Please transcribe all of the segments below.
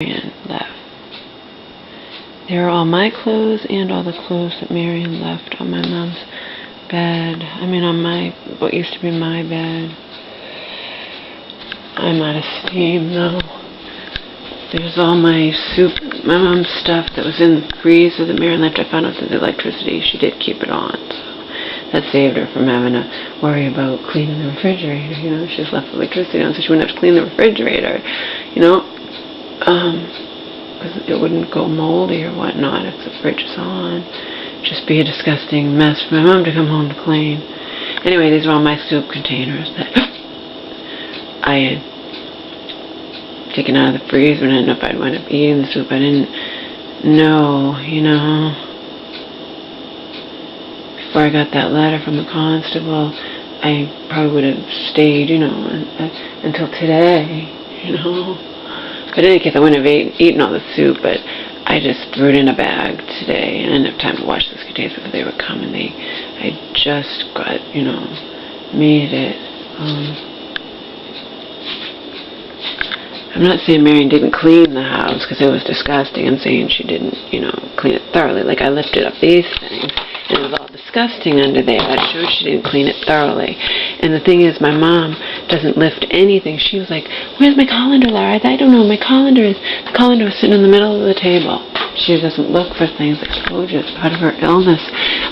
Marion left. There are all my clothes and all the clothes that Marion left on my mom's bed. I mean, on what used to be my bed. I'm out of steam now. There's all my soup, my mom's stuff that was in the freezer that Marion left. I found out that the electricity, she did keep it on. So that saved her from having to worry about cleaning the refrigerator. You know, she just left the electricity on so she wouldn't have to clean the refrigerator. You know, because it wouldn't go moldy or whatnot if the fridge is on. Just be a disgusting mess for my mom to come home to clean. Anyway, these are all my soup containers that I had taken out of the freezer, and I didn't know if I'd wind up eating the soup. I didn't know, you know. Before I got that letter from the constable, I probably would have stayed, you know, until today, you know. But in any case, I wouldn't have eaten all the soup, but I just threw it in a bag today, and I didn't have time to wash those containers before they were coming. I just got, you know, made it. I'm not saying Marion didn't clean the house, because it was disgusting. I'm saying she didn't, you know, clean it thoroughly. Like, I lifted up these things, and it was all disgusting under there. That showed she didn't clean it thoroughly. And the thing is, my mom doesn't lift anything. She was like, "Where's my colander, Laura? I don't know where my colander is." The colander was sitting in the middle of the table. She doesn't look for things. I told you, it's part of her illness.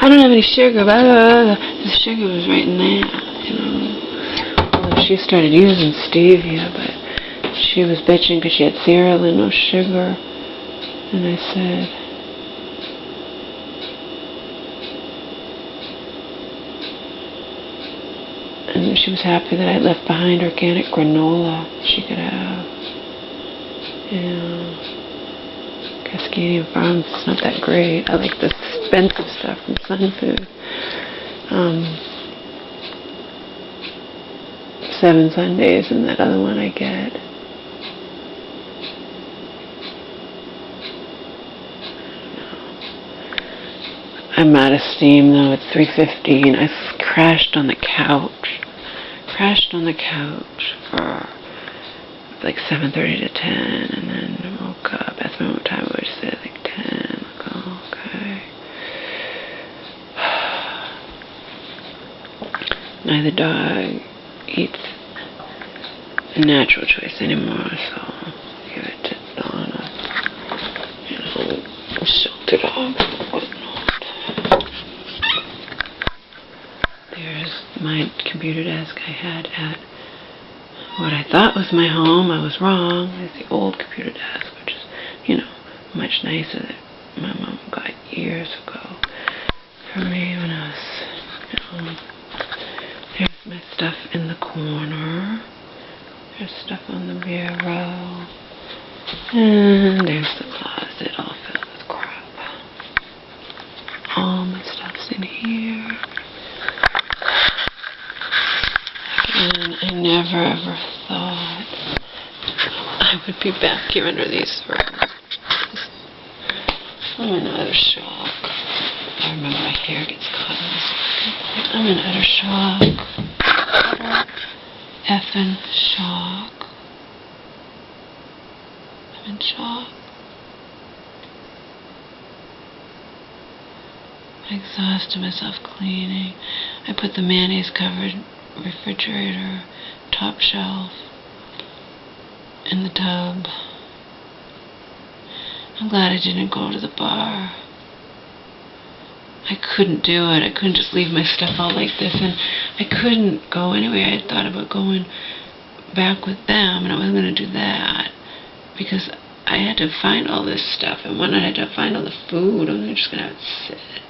I don't have any sugar. Blah, blah, blah. The sugar was right in there, you know. Although she started using stevia, but she was bitching because she had cereal and no sugar. And I said, and she was happy that I left behind organic granola she could have. Yeah. Cascadian Farms is not that great. I like the expensive stuff from Sun Food. 7 Sundays and that other one I get. I'm out of steam though. It's 3:15. I crashed on the couch. For like 7:30 to 10, and then woke up. Asked me what time it was. Said like 10. Like, oh, okay. Neither dog eats a natural choice anymore, so I'll give it to Donna. You know, shelter dog. There's my computer desk I had at what I thought was my home. I was wrong. It's the old computer desk, which is, you know, much nicer that my mom got years ago for me when I was, you know. There's my stuff in the corner. There's stuff on the bureau. And there's the closet all filled with crap. All my stuff's in here. And I never ever thought I would be back here under these rugs. I'm in utter shock. I remember my hair gets caught in this. I'm in utter shock. Utter effing shock. I'm in shock. I exhausted myself cleaning. I put the mayonnaise covered refrigerator top shelf in the tub. I'm glad I didn't go to the bar. I couldn't do it. I couldn't just leave my stuff out like this, and I couldn't go anywhere. I had thought about going back with them, and I wasn't going to do that because I had to find all this stuff, and one night I had to find all the food. I wasn't just going to have it sit.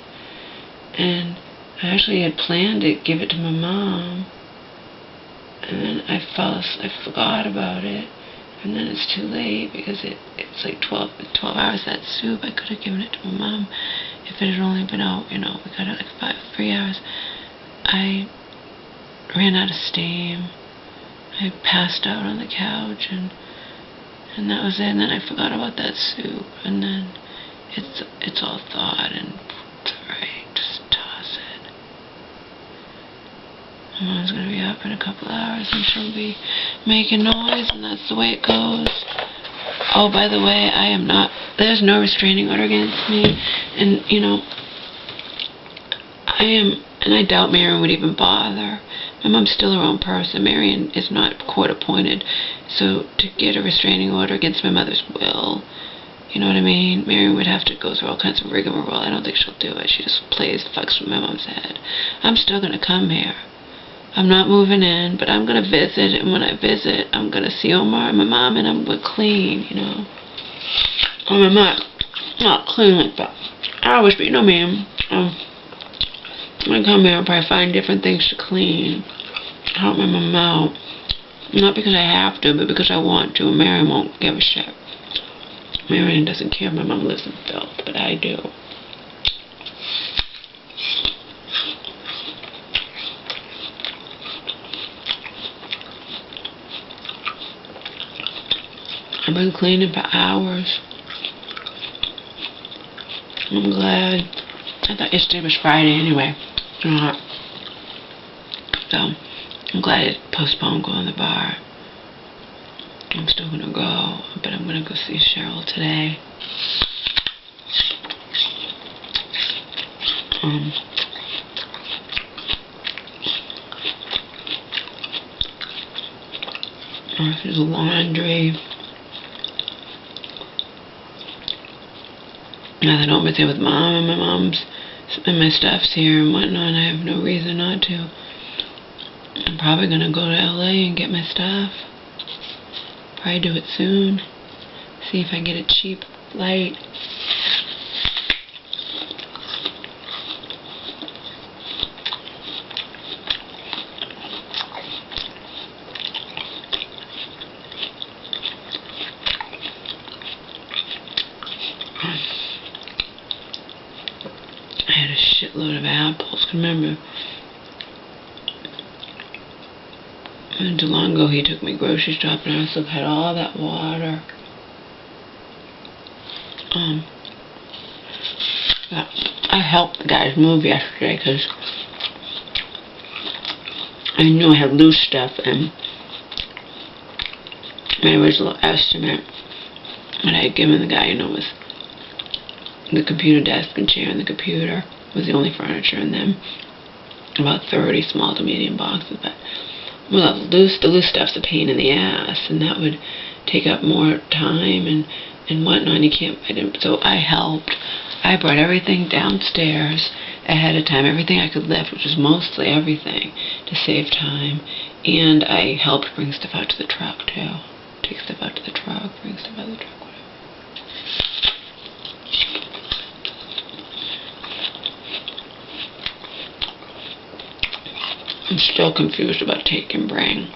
And I actually had planned to give it to my mom, and then I forgot about it, and then it's too late because it's like 12 hours that soup. I could have given it to my mom if it had only been out, you know, we got it like 3 hours. I ran out of steam. I passed out on the couch, and that was it. And then I forgot about that soup, and then it's all thawed, and it's alright, just toss it. My mom's gonna be up in a couple hours, and she'll be making noise, and that's the way it goes. Oh, by the way, I am not, there's no restraining order against me, and, you know, and I doubt Marion would even bother. My mom's still her own person. Marion is not court appointed, so to get a restraining order against my mother's will, you know what I mean? Marion would have to go through all kinds of rigmarole. I don't think she'll do it. She just fucks with my mom's head. I'm still going to come here. I'm not moving in, but I'm going to visit, and when I visit, I'm going to see Omar and my mom, and we're clean, you know. I'm not clean like that. I always, but you know me, when I come here, I'll probably find different things to clean, help my mom out. Not because I have to, but because I want to, and Marion won't give a shit. Marion doesn't care if my mom lives in filth, but I do. I've been cleaning for hours. I'm glad. I thought yesterday was Friday anyway. So, I'm glad it postponed going to the bar. I'm still going to go, but I'm going to go see Cheryl today. There's laundry. Now that I'm here with Mom, and my mom's and my stuff's here and whatnot, I have no reason not to. I'm probably gonna go to LA and get my stuff. Probably do it soon. See if I get a cheap flight. I had a shitload of apples. Remember, not too long ago he took me grocery shopping and I still had all that water. I helped the guys move yesterday because I knew I had loose stuff, and my original estimate that I had given the guy, was the computer desk and chair and the computer was the only furniture, and then about 30 small to medium boxes. But well, the loose stuff's a pain in the ass, and that would take up more time and whatnot. You can't. So I helped. I brought everything downstairs ahead of time, everything I could lift, which was mostly everything, to save time. And I helped bring stuff out to the truck too. Take stuff out to the truck, bring stuff out to the truck, whatever. I'm still confused about take and bring.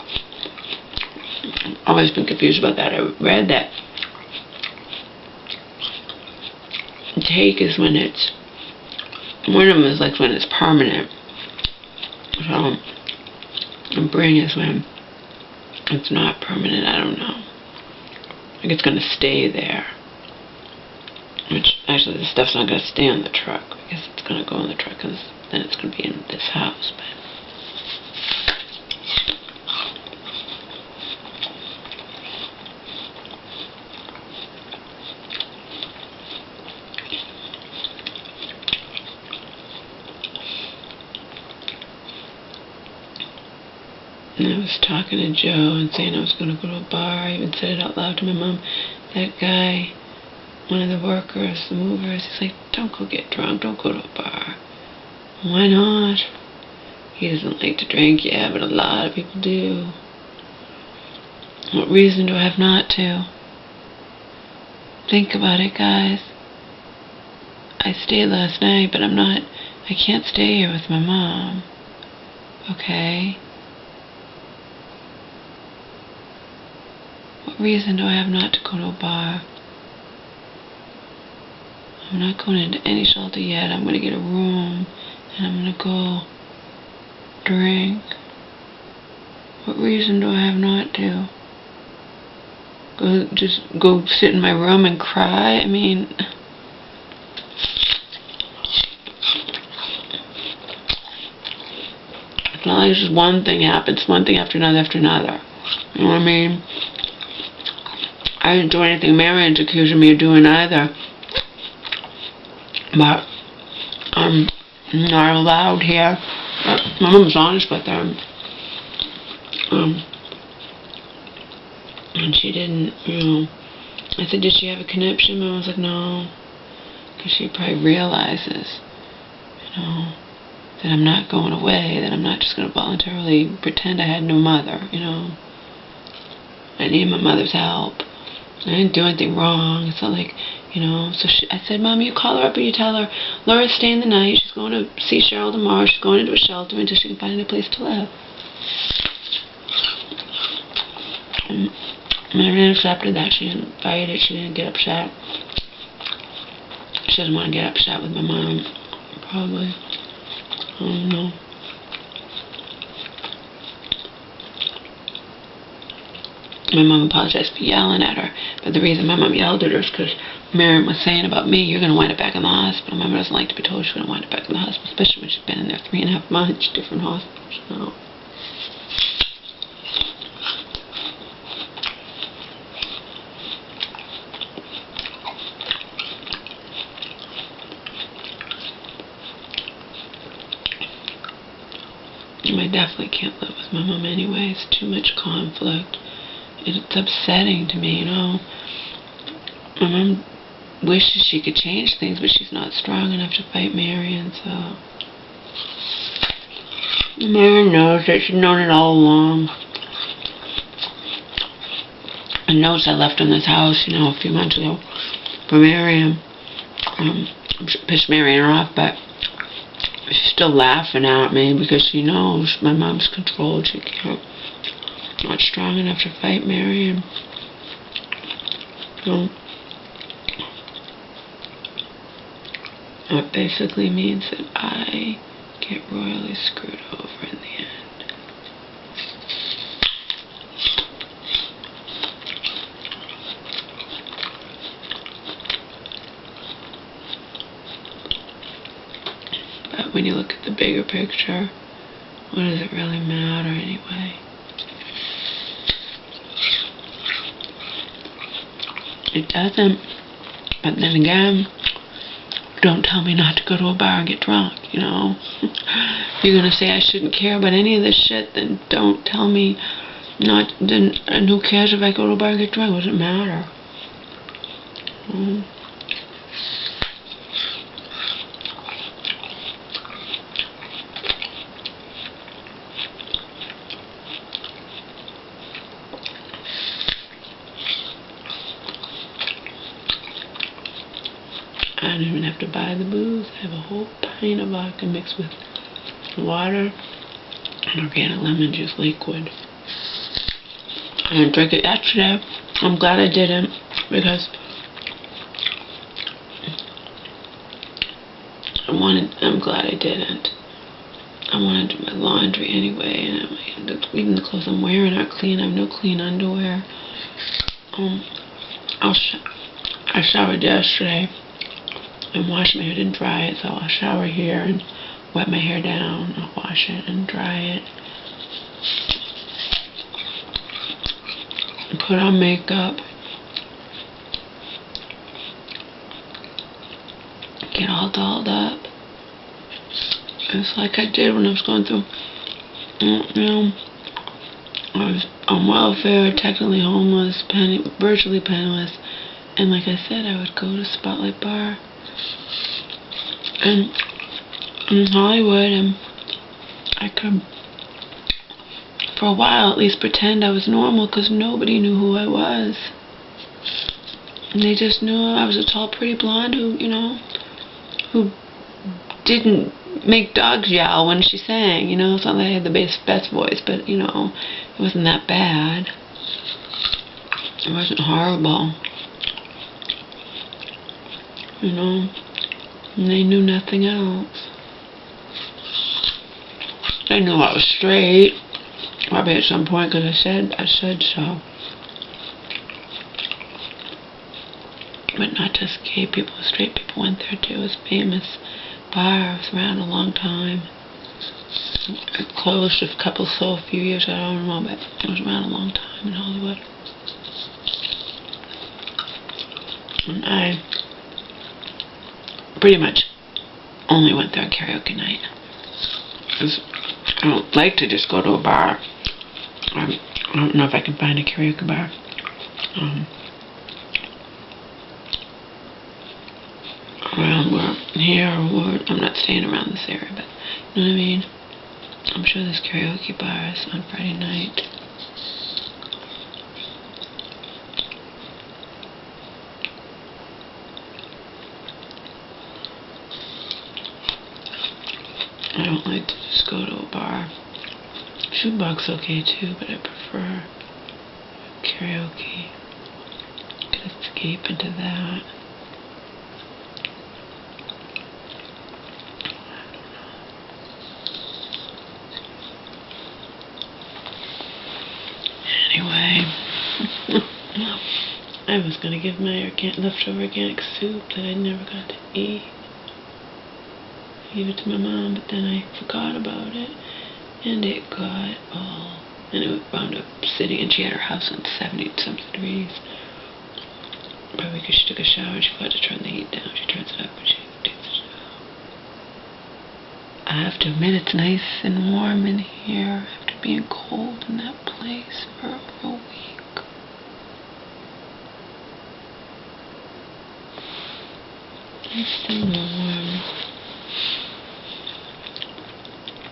I've always been confused about that. I read that take is when it's, one of them is like when it's permanent. So, and bring is when it's not permanent. I don't know. Like it's going to stay there. Which, actually, the stuff's not going to stay on the truck. I guess it's going to go in the truck because then it's going to be in this house. But and I was talking to Joe and saying I was going to go to a bar. I even said it out loud to my mom. That guy, one of the workers, the movers, he's like, don't go get drunk, don't go to a bar. Why not? He doesn't like to drink, yeah, but a lot of people do. What reason do I have not to? Think about it, guys. I stayed last night, but I can't stay here with my mom. Okay? What reason do I have not to go to a bar? I'm not going into any shelter yet. I'm going to get a room, and I'm going to go drink. What reason do I have not to? Just go sit in my room and cry? I mean, it's not like just one thing happens, one thing after another after another. You know what I mean? I didn't do anything Marion's accusing me of doing either. But I'm not allowed here. My mom was honest with her. And she didn't, I said, did she have a conniption? Mom was like, no. Because she probably realizes, that I'm not going away, that I'm not just going to voluntarily pretend I had no mother, I need my mother's help. I didn't do anything wrong. It's not like, so I said, Mom, you call her up and you tell her, Laura's staying the night, she's going to see Cheryl tomorrow, she's going into a shelter until she can find a place to live. Marianne accepted that. She didn't fight it, she didn't get upset. She doesn't want to get upset with my mom, probably. I don't know. My mom apologized for yelling at her, but the reason my mom yelled at her is because Marianne was saying about me, you're going to wind up back in the hospital. My mom doesn't like to be told she's going to wind up back in the hospital, especially when she's been in there 3.5 months, different hospitals, I definitely can't live with my mom anyway. It's too much conflict. It's upsetting to me, My mom wishes she could change things, but she's not strong enough to fight Marion, so... Marion knows that. She's known it all along. And knows I left in this house, a few months ago for Marion. Pissed Marion off, but she's still laughing at me because she knows my mom's controlled. She can't. Not strong enough to fight Marion. It basically means that I get royally screwed over in the end. But when you look at the bigger picture, what does it really matter anyway? It doesn't. But then again, don't tell me not to go to a bar and get drunk, If you're going to say I shouldn't care about any of this shit, then don't tell me not. And who cares if I go to a bar and get drunk? What does it matter? I don't even have to buy the booze. I have a whole pint of vodka mixed with water and organic lemon juice liquid. I didn't drink it yesterday. I'm glad I didn't, because I'm glad I didn't. I want to do my laundry anyway, and even the clothes I'm wearing aren't clean. I have no clean underwear. I showered yesterday and washed my hair, didn't dry it, so I'll shower here and wet my hair down. I'll wash it and dry it. And put on makeup. Get all dolled up. It's like I did when I was going through, I was on welfare, technically homeless, virtually penniless, and like I said, I would go to Spotlight Bar and in Hollywood, and I could, for a while at least, pretend I was normal, because nobody knew who I was, and they just knew I was a tall, pretty blonde who didn't make dogs yell when she sang, It's not that I had the best voice, but, it wasn't that bad. It wasn't horrible. And they knew nothing else. They knew I was straight, probably at some point, because I said so. But not just gay people, straight people went there too. It was a famous bar. It was around a long time. It closed a few years ago, I don't know, but it was around a long time in Hollywood. And I pretty much only went there on karaoke night. Because I don't like to just go to a bar. I don't know if I can find a karaoke bar. Around where, here, or I'm not staying around this area, but you know what I mean? I'm sure there's karaoke bars on Friday night. I don't like to just go to a bar. Shoebox okay too, but I prefer karaoke. Can escape into that. Anyway, I was going to give my leftover organic soup that I never got to eat. I gave it to my mom, but then I forgot about it, and it got all, and it wound up sitting, and she had her house on 70-something degrees. Probably because she took a shower and she forgot to turn the heat down. She turns it up when she takes a shower. I have to admit, it's nice and warm in here after being cold in that place for a week. It's still warm.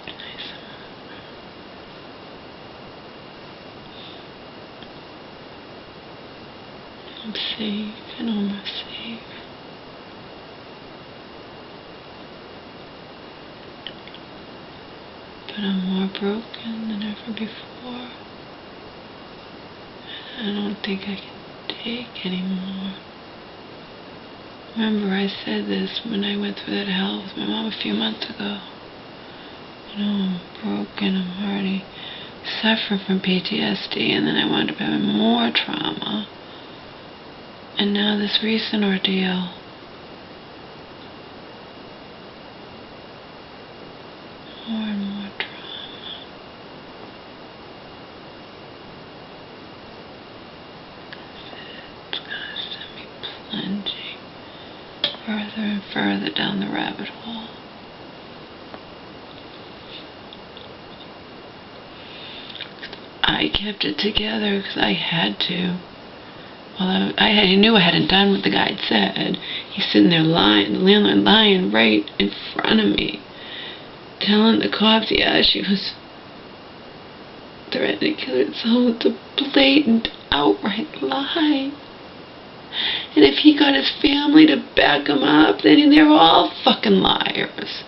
Nice and warm. I'm safe. I know I'm safe. But I'm more broken than ever before. I don't think I can take anymore. Remember, I said this when I went through that hell with my mom a few months ago. You know, I'm broken, I'm already suffering from PTSD, and then I wound up having more trauma. And now this recent ordeal. More and more trauma. It's gonna send me plunging further and further down the rabbit hole. I kept it together because I had to. Well, I knew I hadn't done what the guy had said. He's sitting there lying, the landlord lying right in front of me, telling the cops, yeah, she was threatening to kill herself. It's a blatant, outright lie. And if he got his family to back him up, then they're all fucking liars.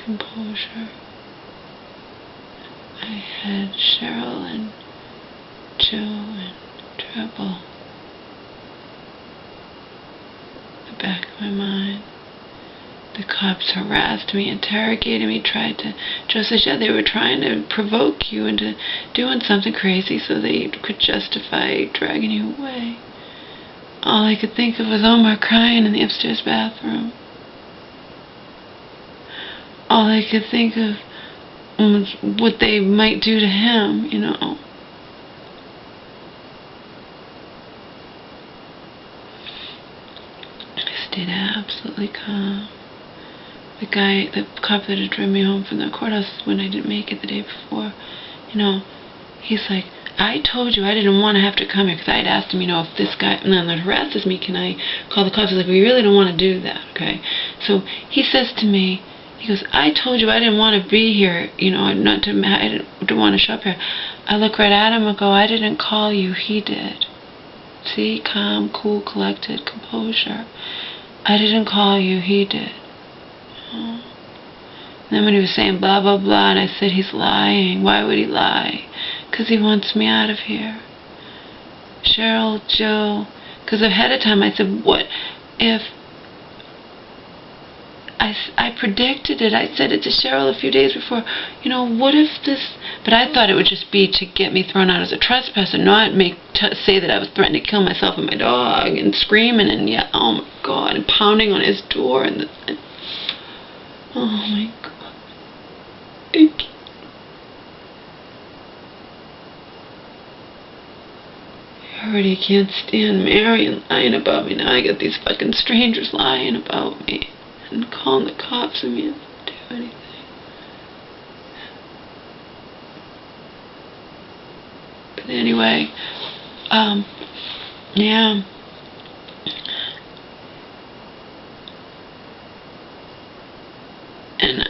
Composure. I had Cheryl and Joe and Treble in the back of my mind. The cops harassed me, interrogated me, Joe said, yeah, they were trying to provoke you into doing something crazy so they could justify dragging you away. All I could think of was Omar crying in the upstairs bathroom. All I could think of was what they might do to him, you know. I stayed absolutely calm. The cop that had driven me home from the courthouse when I didn't make it the day before, you know, he's like, I told you I didn't want to have to come here because I had asked him, you know, if this guy landlord harasses me, can I call the cops? He's like, we really don't want to do that, okay? So he says to me, he goes, I told you I didn't want to be here, you know, I didn't want to show up here. I look right at him and go, I didn't call you, he did. See, calm, cool, collected, composure. I didn't call you, he did. And then when he was saying blah, blah, blah, and I said, he's lying. Why would he lie? Because he wants me out of here. Cheryl, Joe, because ahead of time I said, what if... I predicted it. I said it to Cheryl a few days before. You know, what if this... But I thought it would just be to get me thrown out as a trespasser, not say that I was threatening to kill myself and my dog, and screaming and oh my God, and pounding on his door. And Oh my God. I can't. I already can't stand Marion lying about me. Now I got these fucking strangers lying about me and calling the cops on me and do anything. But anyway, yeah. And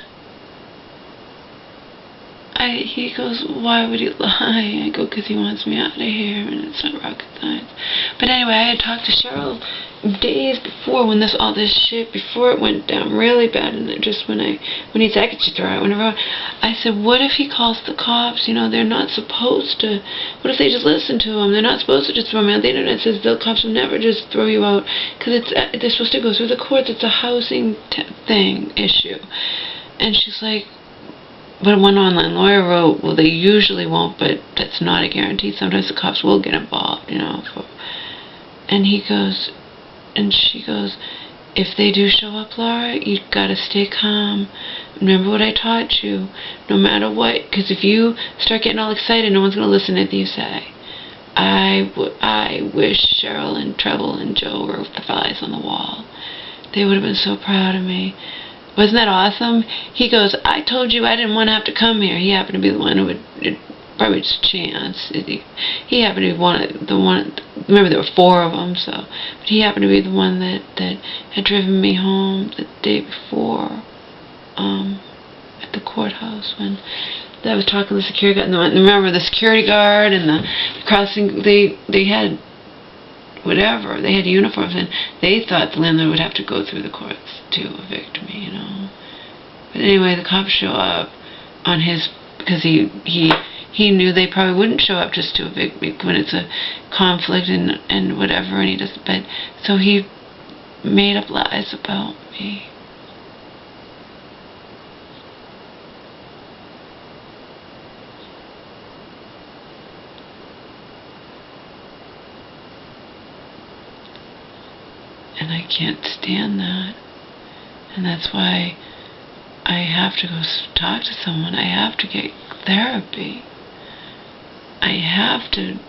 he goes, why would he lie? I go, because he wants me out of here, and it's not rocket science. But anyway, I had talked to Cheryl days before when all this shit, before it went down really bad, and just when he said I could just throw it, whenever I said, what if he calls the cops? You know, they're not supposed to. What if they just listen to him? They're not supposed to just throw me out. The internet says the cops will never just throw you out because they're supposed to go through the courts. It's a housing issue. And she's like, but one online lawyer wrote, well, they usually won't, but that's not a guarantee. Sometimes the cops will get involved, you know. And he goes, and she goes, if they do show up, Laura, you've got to stay calm. Remember what I taught you, no matter what, because if you start getting all excited, no one's going to listen to anything you say. I wish Cheryl and Treble and Joe were the flies on the wall. They would have been so proud of me. Wasn't that awesome? He goes, I told you I didn't want to have to come here. He happened to be the one who would, probably just chance. He happened to be the one, remember there were 4 of them, so, but he happened to be the one that had driven me home the day before, at the courthouse when I was talking to the security guard. And remember the security guard and the crossing, they had whatever, they had uniforms, and they thought the landlord would have to go through the courts to evict me, you know. But anyway, the cops show up on his, because he knew they probably wouldn't show up just to evict me when it's a conflict and whatever, and he just, but, so he made up lies about me. And I can't stand that. And that's why I have to go talk to someone. I have to get therapy. I have to.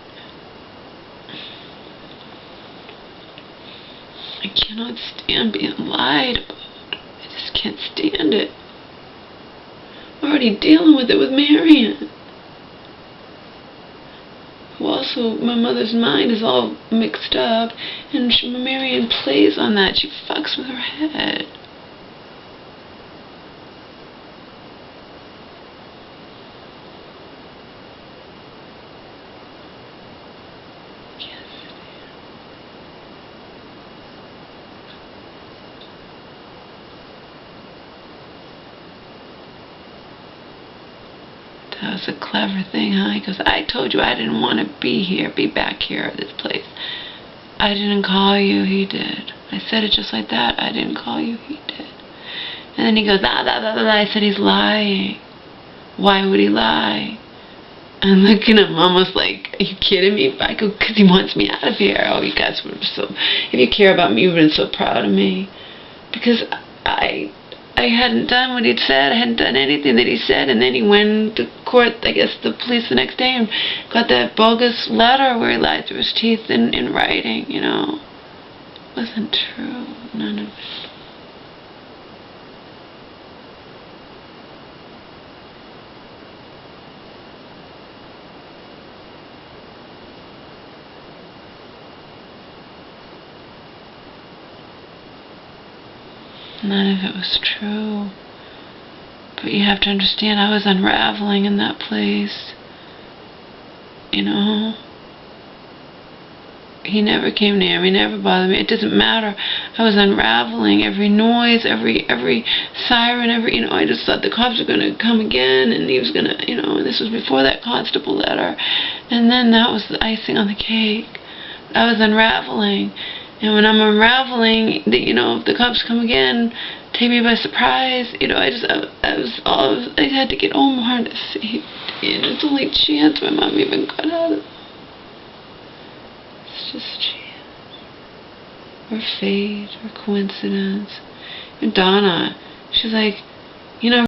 I cannot stand being lied about. I just can't stand it. I'm already dealing with it with Marion. Also, my mother's mind is all mixed up, and Marion plays on that. She fucks with her head. That was a clever thing, huh? He goes, I told you I didn't want to be back here at this place. I didn't call you, he did. I said it just like that. I didn't call you, he did. And then he goes, I said, he's lying. Why would he lie? I'm looking at him almost like, are you kidding me? I go, because he wants me out of here. Oh, you guys would have so, if you care about me, you would have been so proud of me. Because I hadn't done what he'd said. I hadn't done anything that he said. And then he went to court, I guess the police the next day, and got that bogus letter where he lied through his teeth in writing, you know. It wasn't true. None of it. None of it was true. But you have to understand, I was unraveling in that place. You know? He never came near me, never bothered me. It doesn't matter. I was unraveling. Every noise, every siren, you know, I just thought the cops were going to come again, and he was going to, you know, and this was before that constable letter. And then that was the icing on the cake. I was unraveling. And when I'm unraveling, you know, if the cops come again, take me by surprise, you know, I had to get Omar to safety, and it's the only chance my mom even got out of it. It's just chance, or fate, or coincidence. And Donna, she's like, You know,